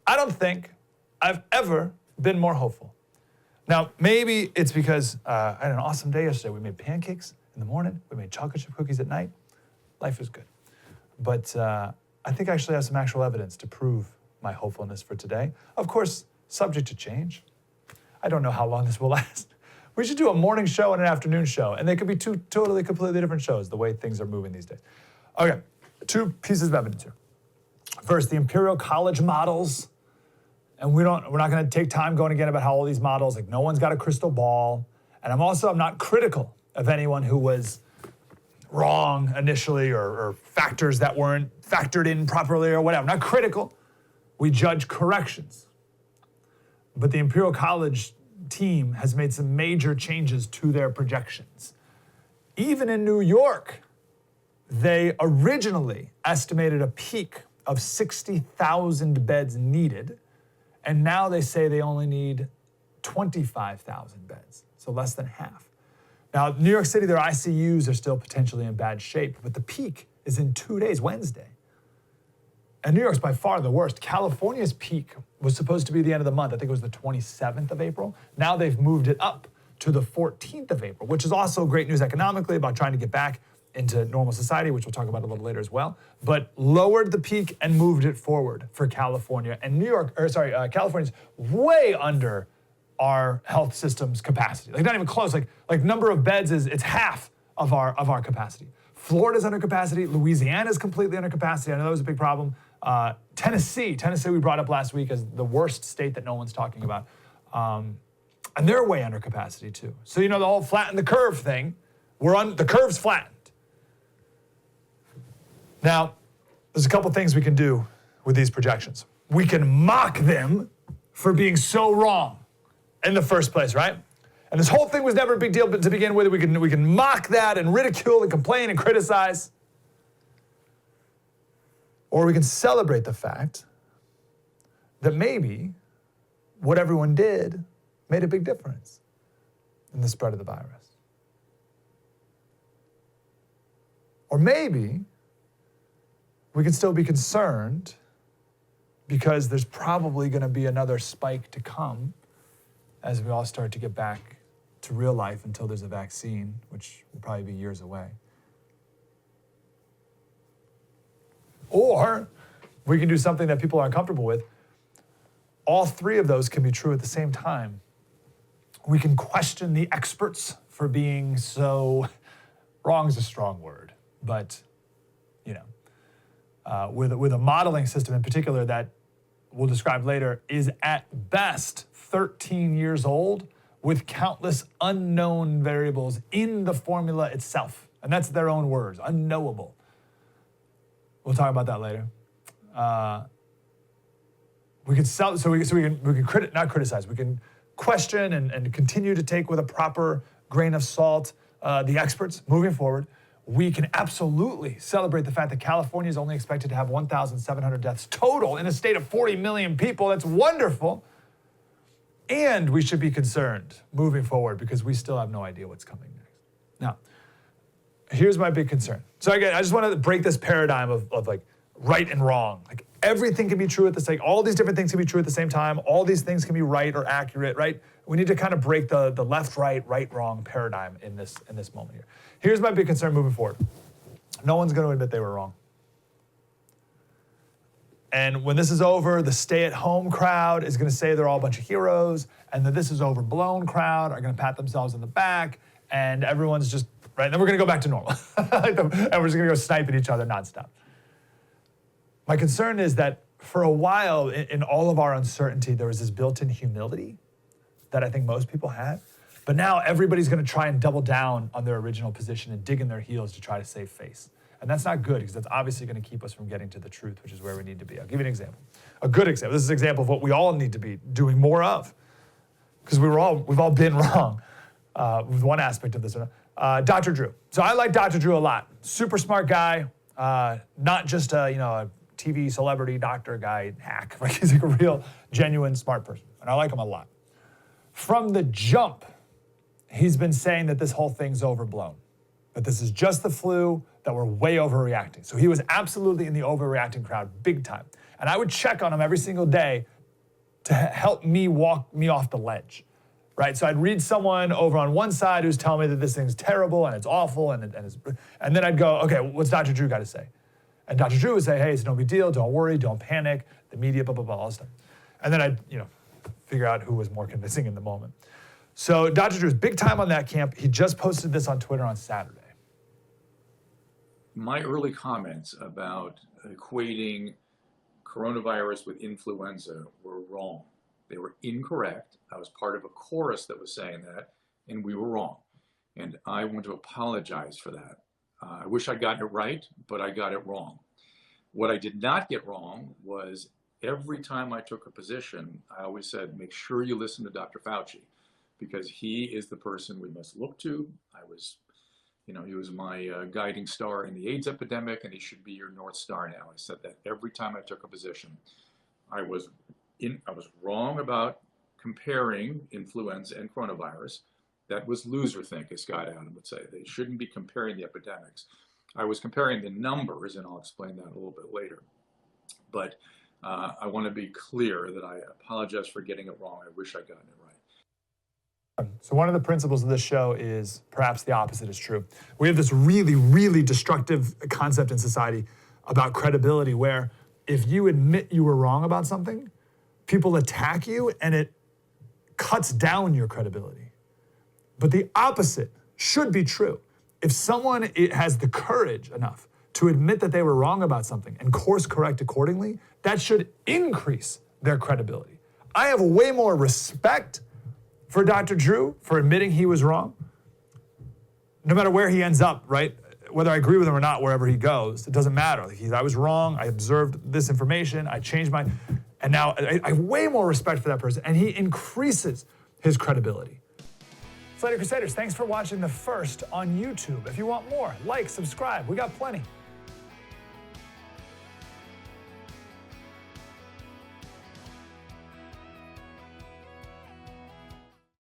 I don't think I've ever been more hopeful. Now, maybe it's because I had an awesome day yesterday. We made pancakes in the morning. We made chocolate chip cookies at night. Life is good. But I think I actually have some actual evidence to prove my hopefulness for today. Of course, subject to change. I don't know how long this will last. We should do a morning show and an afternoon show, and they could be two totally, completely different shows, the way things are moving these days. Okay, 2 pieces of evidence here. First, the Imperial College models. And we're not going to take time going again about how all these models, like no one's got a crystal ball. And I'm not critical of anyone who was wrong initially or factors that weren't factored in properly or whatever. I'm not critical. We judge corrections. But the Imperial College team has made some major changes to their projections. Even in New York, they originally estimated a peak of 60,000 beds needed. And now they say they only need 25,000 beds, so less than half. Now, New York City, their ICUs are still potentially in bad shape, but the peak is in 2 days, Wednesday. And New York's by far the worst. California's peak was supposed to be the end of the month. I think it was the 27th of April. Now they've moved it up to the 14th of April, which is also great news economically about trying to get back into normal society, which we'll talk about a little later as well, but lowered the peak and moved it forward for California. And California's way under our health system's capacity. Like not even close, like number of beds it's half of our capacity. Florida's under capacity, Louisiana's completely under capacity. I know that was a big problem. Tennessee we brought up last week as the worst state that no one's talking about. And they're way under capacity too. So the whole flatten the curve thing, the curve's flattened. Now, there's a couple things we can do with these projections. We can mock them for being so wrong in the first place, right? And this whole thing was never a big deal, but to begin with, we can mock that and ridicule and complain and criticize. Or we can celebrate the fact that maybe what everyone did made a big difference in the spread of the virus. Or maybe we can still be concerned because there's probably going to be another spike to come as we all start to get back to real life until there's a vaccine, which will probably be years away. Or we can do something that people are uncomfortable with. All 3 of those can be true at the same time. We can question the experts for being so, wrong is a strong word, but with a modeling system in particular that we'll describe later is at best 13 years old with countless unknown variables in the formula itself. And that's their own words, unknowable. We'll talk about that later. We can not criticize, we can question and continue to take with a proper grain of salt the experts moving forward. We can absolutely celebrate the fact that California is only expected to have 1,700 deaths total in a state of 40 million people. That's wonderful. And we should be concerned moving forward because we still have no idea what's coming next. Now, here's my big concern. So again, I just want to break this paradigm of like right and wrong. Like everything can be true at the same, all these different things can be true at the same time. All these things can be right or accurate, right? We need to kind of break the left, right, wrong paradigm in this moment here. Here's my big concern moving forward. No one's going to admit they were wrong. And when this is over, the stay-at-home crowd is going to say they're all a bunch of heroes, and the this is overblown crowd are going to pat themselves on the back, and everyone's just, right? And then we're going to go back to normal. And we're just going to go sniping each other nonstop. My concern is that for a while, in all of our uncertainty, there was this built-in humility that I think most people had. But now everybody's going to try and double down on their original position and dig in their heels to try to save face. And that's not good because that's obviously going to keep us from getting to the truth, which is where we need to be. I'll give you an example. A good example. This is an example of what we all need to be doing more of because we've all been wrong with one aspect of this. Dr. Drew. So I like Dr. Drew a lot. Super smart guy, not just a TV celebrity doctor guy hack. Right? He's like a real, genuine, smart person. And I like him a lot. From the jump, he's been saying that this whole thing's overblown, that this is just the flu, that we're way overreacting. So he was absolutely in the overreacting crowd big time. And I would check on him every single day to help me walk me off the ledge, right? So I'd read someone over on one side who's telling me that this thing's terrible and it's awful, and then I'd go, okay, what's Dr. Drew got to say? And Dr. Drew would say, hey, it's no big deal, don't worry, don't panic, the media, blah, blah, blah, all this stuff. And then I'd, figure out who was more convincing in the moment. So Dr. Drew is big time on that camp. He just posted this on Twitter on Saturday. My early comments about equating coronavirus with influenza were wrong. They were incorrect. I was part of a chorus that was saying that, and we were wrong. And I want to apologize for that. I wish I'd gotten it right, but I got it wrong. What I did not get wrong was every time I took a position, I always said, make sure you listen to Dr. Fauci, because he is the person we must look to. He was my guiding star in the AIDS epidemic, and he should be your North Star now. I said that every time I took a position. I was wrong about comparing influenza and coronavirus. That was loserthink, as Scott Adam would say. They shouldn't be comparing the epidemics. I was comparing the numbers, and I'll explain that a little bit later. But I want to be clear that I apologize for getting it wrong. I wish I'd gotten it right. So one of the principles of this show is perhaps the opposite is true. We have this really, really destructive concept in society about credibility, where if you admit you were wrong about something, people attack you and it cuts down your credibility. But the opposite should be true. If someone has the courage enough to admit that they were wrong about something and course correct accordingly, that should increase their credibility. I have way more respect for Dr. Drew for admitting he was wrong, no matter where he ends up, right? Whether I agree with him or not, wherever he goes, it doesn't matter. I was wrong, I observed this information, I changed and now I have way more respect for that person, and he increases his credibility. Slater Crusaders, thanks for watching the first on YouTube. If you want more, like, subscribe, we got plenty.